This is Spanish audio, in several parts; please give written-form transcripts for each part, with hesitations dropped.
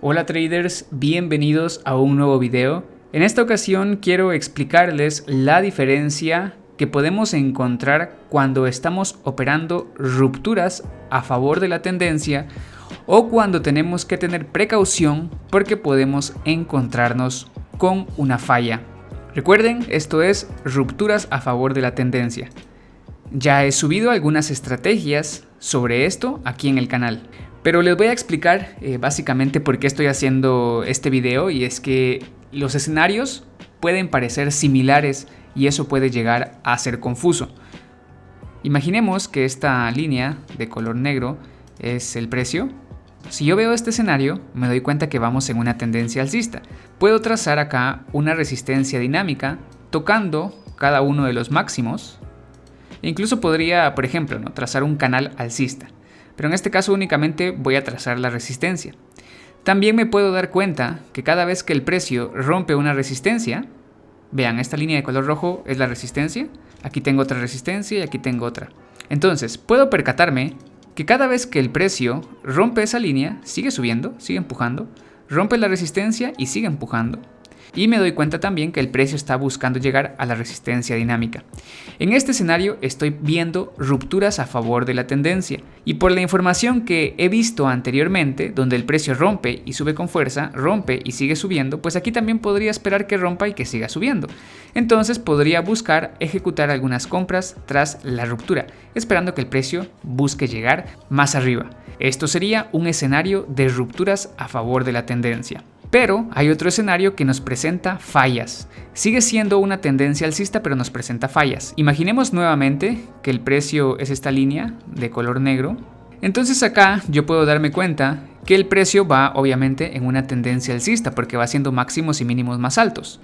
Hola traders, bienvenidos a un nuevo video. En esta ocasión quiero explicarles la diferencia que podemos encontrar cuando estamos operando rupturas a favor de la tendencia o cuando tenemos que tener precaución porque podemos encontrarnos con una falla. Recuerden, esto es rupturas a favor de la tendencia. Ya he subido algunas estrategias sobre esto aquí en el canal. Pero les voy a explicar básicamente por qué estoy haciendo este video, y es que los escenarios pueden parecer similares y eso puede llegar a ser confuso. Imaginemos que esta línea de color negro es el precio. Si yo veo este escenario, me doy cuenta que vamos en una tendencia alcista. Puedo trazar acá una resistencia dinámica tocando cada uno de los máximos. E incluso podría, por ejemplo, trazar un canal alcista. Pero en este caso únicamente voy a trazar la resistencia. También me puedo dar cuenta que cada vez que el precio rompe una resistencia, vean, esta línea de color rojo es la resistencia, aquí tengo otra resistencia y aquí tengo otra. Entonces, puedo percatarme que cada vez que el precio rompe esa línea, sigue subiendo, sigue empujando, rompe la resistencia y sigue empujando. Y me doy cuenta también que el precio está buscando llegar a la resistencia dinámica. En este escenario estoy viendo rupturas a favor de la tendencia. Y por la información que he visto anteriormente, donde el precio rompe y sube con fuerza, rompe y sigue subiendo, pues aquí también podría esperar que rompa y que siga subiendo. Entonces podría buscar ejecutar algunas compras tras la ruptura, esperando que el precio busque llegar más arriba. Esto sería un escenario de rupturas a favor de la tendencia. Pero hay otro escenario que nos presenta fallas. Sigue siendo una tendencia alcista, pero nos presenta fallas. Imaginemos nuevamente que el precio es esta línea de color negro. Entonces acá yo puedo darme cuenta que el precio va obviamente en una tendencia alcista porque va haciendo máximos y mínimos más altos.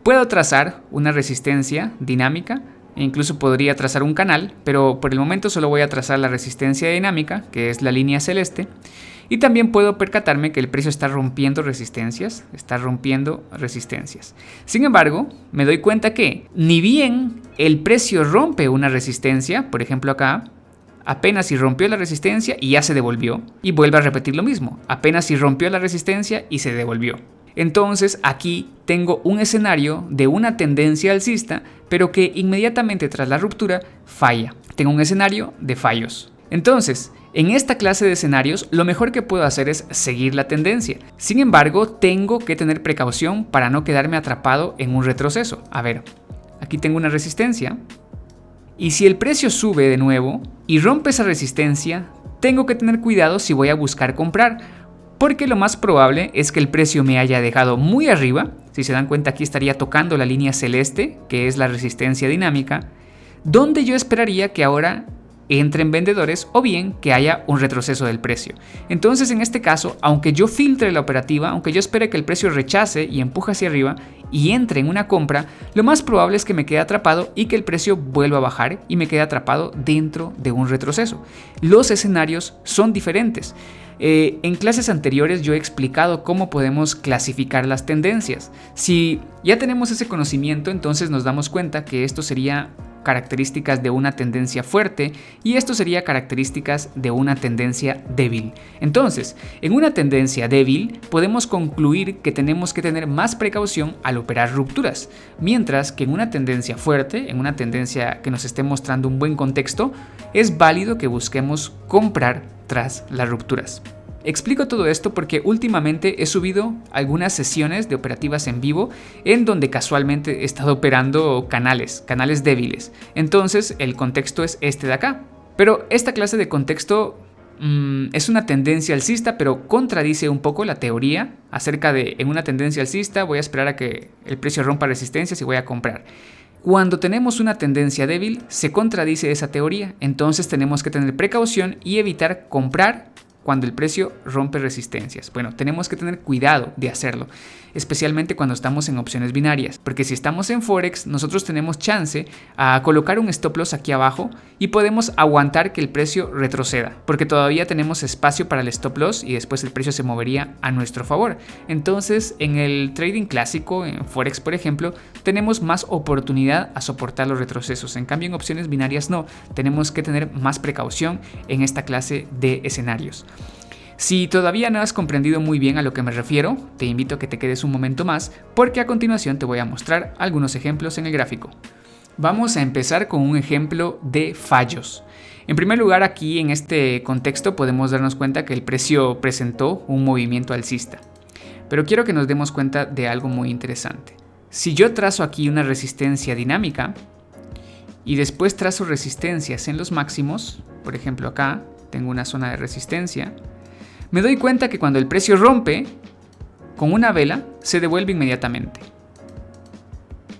Puedo trazar una resistencia dinámica e incluso podría trazar un canal, pero por el momento solo voy a trazar la resistencia dinámica, que es la línea celeste. Y también puedo percatarme que el precio está rompiendo resistencias, Sin embargo, me doy cuenta que ni bien el precio rompe una resistencia, por ejemplo acá, apenas si rompió la resistencia y ya se devolvió, y vuelve a repetir lo mismo, apenas si rompió la resistencia y se devolvió. Entonces aquí tengo un escenario de una tendencia alcista, pero que inmediatamente tras la ruptura falla. Tengo un escenario de fallos. Entonces, en esta clase de escenarios, lo mejor que puedo hacer es seguir la tendencia. Sin embargo, tengo que tener precaución para no quedarme atrapado en un retroceso. A ver, aquí tengo una resistencia. Y si el precio sube de nuevo y rompe esa resistencia, tengo que tener cuidado si voy a buscar comprar, porque lo más probable es que el precio me haya dejado muy arriba. Si se dan cuenta, aquí estaría tocando la línea celeste, que es la resistencia dinámica, donde yo esperaría que ahora entren vendedores o bien que haya un retroceso del precio. Entonces en este caso, aunque yo filtre la operativa, aunque yo espere que el precio rechace y empuje hacia arriba y entre en una compra, lo más probable es que me quede atrapado y que el precio vuelva a bajar y me quede atrapado dentro de un retroceso. Los escenarios son diferentes. En clases anteriores yo he explicado cómo podemos clasificar las tendencias. Si ya tenemos ese conocimiento, entonces nos damos cuenta que esto sería características de una tendencia fuerte y esto sería características de una tendencia débil. Entonces, en una tendencia débil podemos concluir que tenemos que tener más precaución al operar rupturas, mientras que en una tendencia fuerte, en una tendencia que nos esté mostrando un buen contexto, es válido que busquemos comprar tras las rupturas. Explico todo esto porque últimamente he subido algunas sesiones de operativas en vivo en donde casualmente he estado operando canales débiles. Entonces el contexto es este de acá. Pero esta clase de contexto es una tendencia alcista, pero contradice un poco la teoría acerca de en una tendencia alcista voy a esperar a que el precio rompa resistencias y voy a comprar. Cuando tenemos una tendencia débil se contradice esa teoría, entonces tenemos que tener precaución y evitar comprar cuando el precio rompe resistencias. Bueno, tenemos que tener cuidado de hacerlo, especialmente cuando estamos en opciones binarias, porque si estamos en Forex, nosotros tenemos chance a colocar un stop loss aquí abajo y podemos aguantar que el precio retroceda, porque todavía tenemos espacio para el stop loss y después el precio se movería a nuestro favor. Entonces, en el trading clásico, en Forex por ejemplo, tenemos más oportunidad a soportar los retrocesos. En cambio, en opciones binarias no, tenemos que tener más precaución en esta clase de escenarios. Si todavía no has comprendido muy bien a lo que me refiero, te invito a que te quedes un momento más porque a continuación te voy a mostrar algunos ejemplos en el gráfico. Vamos a empezar con un ejemplo de fallos. En primer lugar, aquí en este contexto podemos darnos cuenta que el precio presentó un movimiento alcista. Pero quiero que nos demos cuenta de algo muy interesante. Si yo trazo aquí una resistencia dinámica y después trazo resistencias en los máximos, por ejemplo acá tengo una zona de resistencia, me doy cuenta que cuando el precio rompe con una vela se devuelve inmediatamente.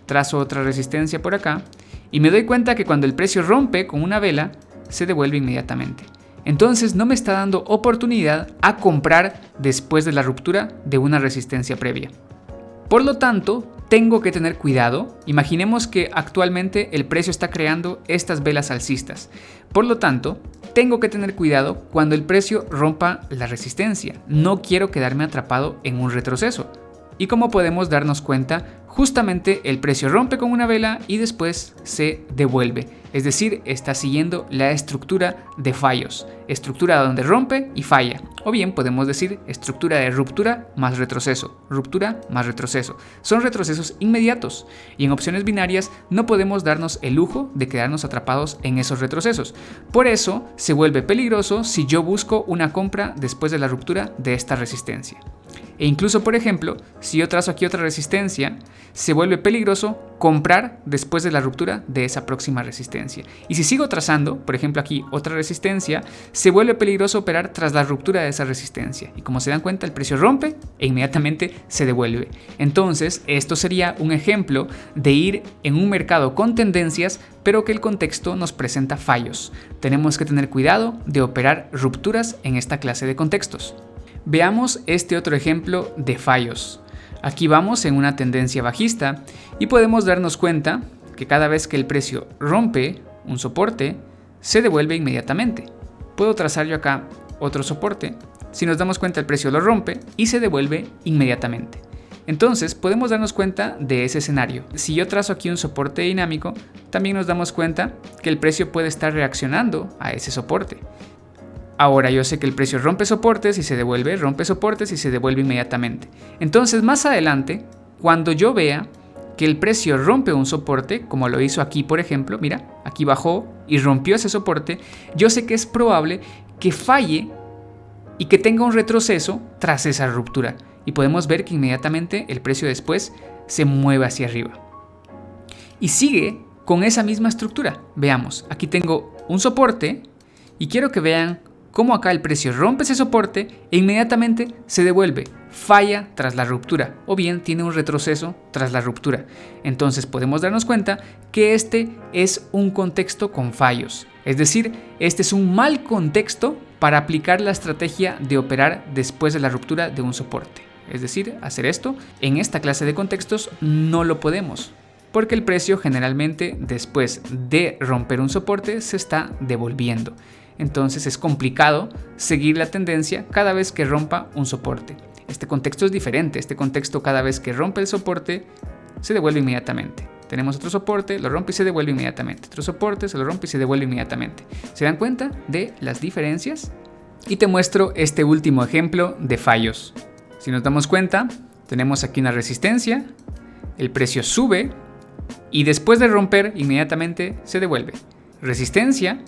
Trazo otra resistencia por acá y me doy cuenta que cuando el precio rompe con una vela se devuelve inmediatamente. Entonces no me está dando oportunidad a comprar después de la ruptura de una resistencia previa. Por lo tanto, tengo que tener cuidado. Imaginemos que actualmente el precio está creando estas velas alcistas. Por lo tanto, tengo que tener cuidado cuando el precio rompa la resistencia. No quiero quedarme atrapado en un retroceso. Y como podemos darnos cuenta, justamente el precio rompe con una vela y después se devuelve. Es decir, está siguiendo la estructura de fallos. Estructura donde rompe y falla. O bien podemos decir estructura de ruptura más retroceso. Ruptura más retroceso. Son retrocesos inmediatos. Y en opciones binarias no podemos darnos el lujo de quedarnos atrapados en esos retrocesos. Por eso se vuelve peligroso si yo busco una compra después de la ruptura de esta resistencia. E incluso, por ejemplo, si yo trazo aquí otra resistencia, se vuelve peligroso comprar después de la ruptura de esa próxima resistencia. Y si sigo trazando, por ejemplo aquí otra resistencia, se vuelve peligroso operar tras la ruptura de esa resistencia. Y como se dan cuenta, el precio rompe e inmediatamente se devuelve. Entonces, esto sería un ejemplo de ir en un mercado con tendencias, pero que el contexto nos presenta fallos. Tenemos que tener cuidado de operar rupturas en esta clase de contextos. Veamos este otro ejemplo de fallos. Aquí vamos en una tendencia bajista y podemos darnos cuenta que cada vez que el precio rompe un soporte, se devuelve inmediatamente. Puedo trazar yo acá otro soporte. Si nos damos cuenta, el precio lo rompe y se devuelve inmediatamente. Entonces podemos darnos cuenta de ese escenario. Si yo trazo aquí un soporte dinámico, también nos damos cuenta que el precio puede estar reaccionando a ese soporte. Ahora yo sé que el precio rompe soportes y se devuelve, rompe soportes y se devuelve inmediatamente. Entonces más adelante, cuando yo vea que el precio rompe un soporte, como lo hizo aquí por ejemplo, mira, aquí bajó y rompió ese soporte, yo sé que es probable que falle y que tenga un retroceso tras esa ruptura. Y podemos ver que inmediatamente el precio después se mueve hacia arriba. Y sigue con esa misma estructura. Veamos, aquí tengo un soporte y quiero que vean cómo acá el precio rompe ese soporte e inmediatamente se devuelve, falla tras la ruptura o bien tiene un retroceso tras la ruptura. Entonces podemos darnos cuenta que este es un contexto con fallos, es decir, este es un mal contexto para aplicar la estrategia de operar después de la ruptura de un soporte. Es decir, hacer esto en esta clase de contextos no lo podemos, porque el precio generalmente después de romper un soporte se está devolviendo. Entonces es complicado seguir la tendencia cada vez que rompa un soporte. Este contexto es diferente. Este contexto, cada vez que rompe el soporte, se devuelve inmediatamente. Tenemos otro soporte, lo rompe y se devuelve inmediatamente. Otro soporte, se lo rompe y se devuelve inmediatamente. ¿Se dan cuenta de las diferencias? Y te muestro este último ejemplo de fallos. Si nos damos cuenta, tenemos aquí una resistencia, el precio sube y después de romper inmediatamente se devuelve. Resistencia.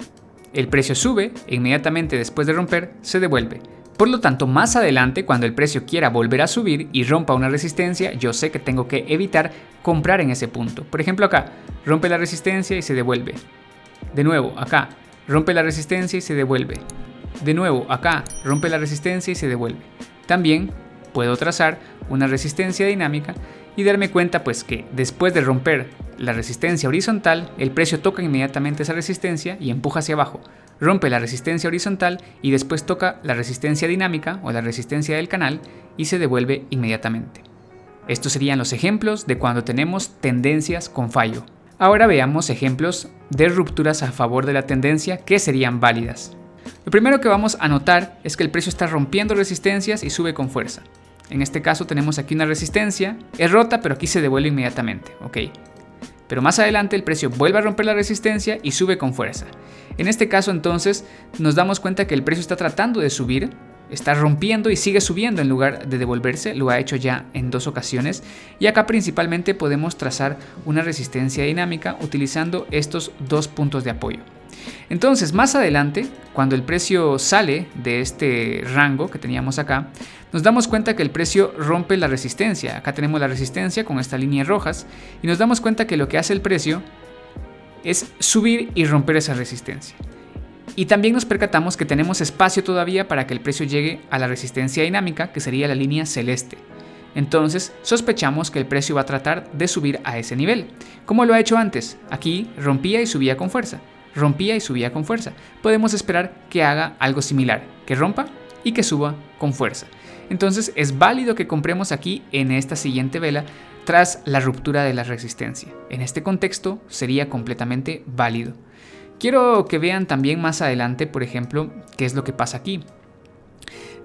El precio sube e inmediatamente después de romper se devuelve. Por lo tanto, más adelante, cuando el precio quiera volver a subir y rompa una resistencia, yo sé que tengo que evitar comprar en ese punto. Por ejemplo, acá, rompe la resistencia y se devuelve. De nuevo, acá, rompe la resistencia y se devuelve. De nuevo, acá, rompe la resistencia y se devuelve. También puedo trazar una resistencia dinámica y darme cuenta pues que después de romper la resistencia horizontal, el precio toca inmediatamente esa resistencia y empuja hacia abajo. Rompe la resistencia horizontal y después toca la resistencia dinámica o la resistencia del canal y se devuelve inmediatamente. Estos serían los ejemplos de cuando tenemos tendencias con fallo. Ahora veamos ejemplos de rupturas a favor de la tendencia que serían válidas. Lo primero que vamos a notar es que el precio está rompiendo resistencias y sube con fuerza. En este caso tenemos aquí una resistencia, es rota pero aquí se devuelve inmediatamente, ¿ok? Pero más adelante el precio vuelve a romper la resistencia y sube con fuerza. En este caso entonces nos damos cuenta que el precio está tratando de subir está rompiendo y sigue subiendo en lugar de devolverse. Lo ha hecho ya en 2 ocasiones. Y acá principalmente podemos trazar una resistencia dinámica utilizando estos 2 puntos de apoyo. Entonces, más adelante, cuando el precio sale de este rango que teníamos acá, nos damos cuenta que el precio rompe la resistencia. Acá tenemos la resistencia con estas líneas rojas y nos damos cuenta que lo que hace el precio es subir y romper esa resistencia. Y también nos percatamos que tenemos espacio todavía para que el precio llegue a la resistencia dinámica, que sería la línea celeste. Entonces sospechamos que el precio va a tratar de subir a ese nivel, como lo ha hecho antes. Aquí rompía y subía con fuerza, rompía y subía con fuerza. Podemos esperar que haga algo similar, que rompa y que suba con fuerza. Entonces es válido que compremos aquí en esta siguiente vela tras la ruptura de la resistencia. En este contexto sería completamente válido. Quiero que vean también más adelante, por ejemplo, qué es lo que pasa aquí.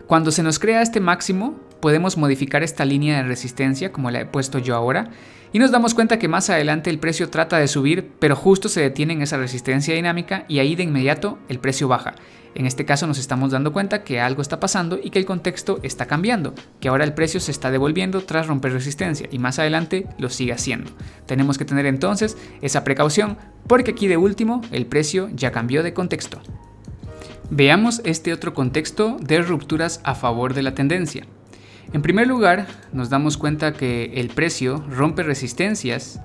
Cuando se nos crea este máximo, podemos modificar esta línea de resistencia, como la he puesto yo ahora, y nos damos cuenta que más adelante el precio trata de subir, pero justo se detiene en esa resistencia dinámica y ahí de inmediato el precio baja. En este caso nos estamos dando cuenta que algo está pasando y que el contexto está cambiando, que ahora el precio se está devolviendo tras romper resistencia y más adelante lo sigue haciendo. Tenemos que tener entonces esa precaución porque aquí de último el precio ya cambió de contexto. Veamos este otro contexto de rupturas a favor de la tendencia. En primer lugar, nos damos cuenta que el precio rompe resistencias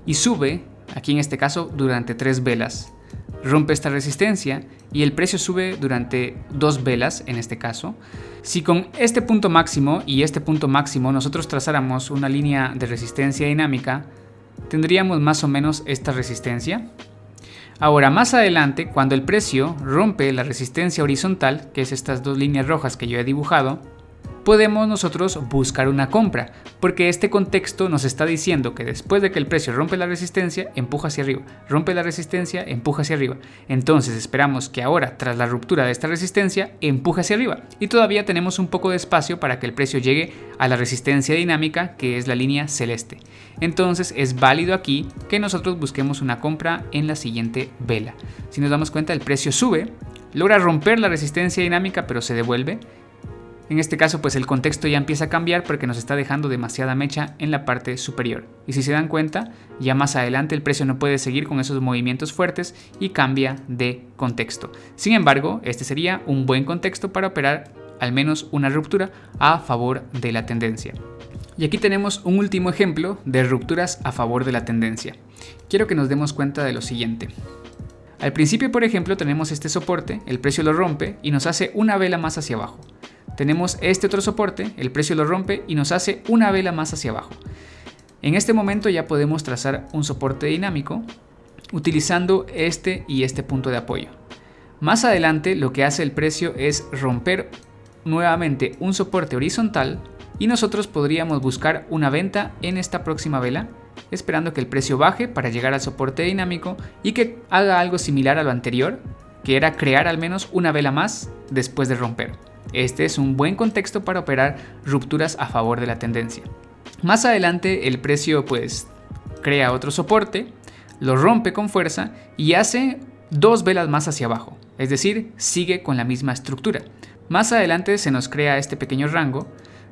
y sube, aquí en este caso, durante 3 velas. Rompe esta resistencia y el precio sube durante 2 velas en este caso. Si con este punto máximo y este punto máximo nosotros trazáramos una línea de resistencia dinámica, tendríamos más o menos esta resistencia. Ahora más adelante, cuando el precio rompe la resistencia horizontal, que es estas 2 líneas rojas que yo he dibujado, podemos nosotros buscar una compra, porque este contexto nos está diciendo que después de que el precio rompe la resistencia, empuja hacia arriba, rompe la resistencia, empuja hacia arriba. Entonces esperamos que ahora, tras la ruptura de esta resistencia, empuje hacia arriba. Y todavía tenemos un poco de espacio para que el precio llegue a la resistencia dinámica, que es la línea celeste. Entonces es válido aquí que nosotros busquemos una compra en la siguiente vela. Si nos damos cuenta, el precio sube, logra romper la resistencia dinámica, pero se devuelve. En este caso pues el contexto ya empieza a cambiar porque nos está dejando demasiada mecha en la parte superior. Y si se dan cuenta, ya más adelante el precio no puede seguir con esos movimientos fuertes y cambia de contexto. Sin embargo, este sería un buen contexto para operar al menos una ruptura a favor de la tendencia. Y aquí tenemos un último ejemplo de rupturas a favor de la tendencia. Quiero que nos demos cuenta de lo siguiente. Al principio, por ejemplo, tenemos este soporte, el precio lo rompe y nos hace una vela más hacia abajo. Tenemos este otro soporte, el precio lo rompe y nos hace una vela más hacia abajo. En este momento ya podemos trazar un soporte dinámico utilizando este y este punto de apoyo. Más adelante lo que hace el precio es romper nuevamente un soporte horizontal y nosotros podríamos buscar una venta en esta próxima vela, esperando que el precio baje para llegar al soporte dinámico y que haga algo similar a lo anterior, que era crear al menos una vela más después de romper. Este es un buen contexto para operar rupturas a favor de la tendencia. Más adelante el precio pues crea otro soporte, lo rompe con fuerza y hace 2 velas más hacia abajo, es decir, sigue con la misma estructura. Más adelante se nos crea este pequeño rango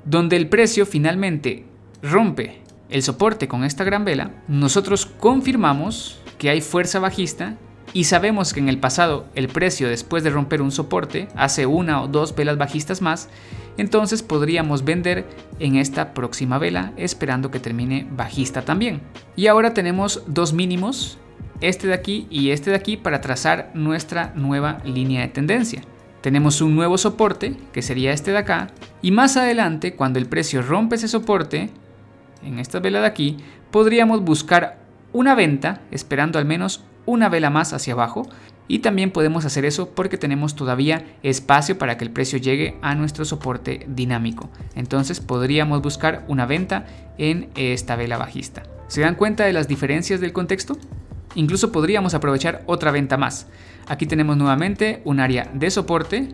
donde el precio finalmente rompe el soporte con esta gran vela. Nosotros confirmamos que hay fuerza bajista y sabemos que en el pasado el precio después de romper un soporte hace 1 o 2 velas bajistas más, entonces podríamos vender en esta próxima vela esperando que termine bajista también. Y ahora tenemos 2 mínimos, este de aquí y este de aquí, para trazar nuestra nueva línea de tendencia. Tenemos un nuevo soporte que sería este de acá y más adelante cuando el precio rompe ese soporte, en esta vela de aquí, podríamos buscar una venta esperando al menos una vela más hacia abajo y también podemos hacer eso porque tenemos todavía espacio para que el precio llegue a nuestro soporte dinámico. Entonces podríamos buscar una venta en esta vela bajista. ¿Se dan cuenta de las diferencias del contexto? Incluso podríamos aprovechar otra venta más. Aquí tenemos nuevamente un área de soporte,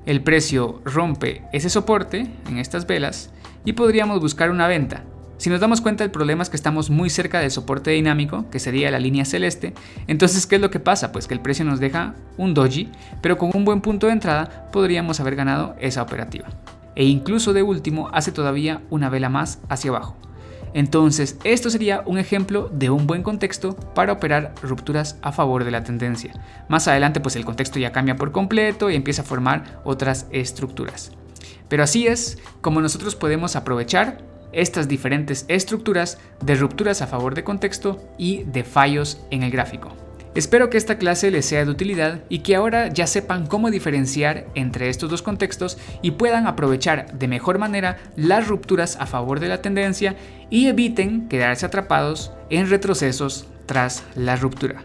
el precio rompe ese soporte en estas velas y podríamos buscar una venta. Si nos damos cuenta, el problema es que estamos muy cerca del soporte dinámico, que sería la línea celeste. Entonces, ¿qué es lo que pasa? Pues que el precio nos deja un doji, pero con un buen punto de entrada podríamos haber ganado esa operativa. E incluso de último hace todavía una vela más hacia abajo. Entonces, esto sería un ejemplo de un buen contexto para operar rupturas a favor de la tendencia. Más adelante, pues el contexto ya cambia por completo y empieza a formar otras estructuras. Pero así es como nosotros podemos aprovechar estas diferentes estructuras de rupturas a favor de contexto y de fallos en el gráfico. Espero que esta clase les sea de utilidad y que ahora ya sepan cómo diferenciar entre estos dos contextos y puedan aprovechar de mejor manera las rupturas a favor de la tendencia y eviten quedarse atrapados en retrocesos tras la ruptura.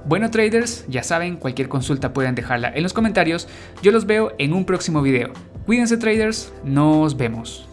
Bueno traders, ya saben, cualquier consulta pueden dejarla en los comentarios. Yo los veo en un próximo video. Cuídense traders, nos vemos.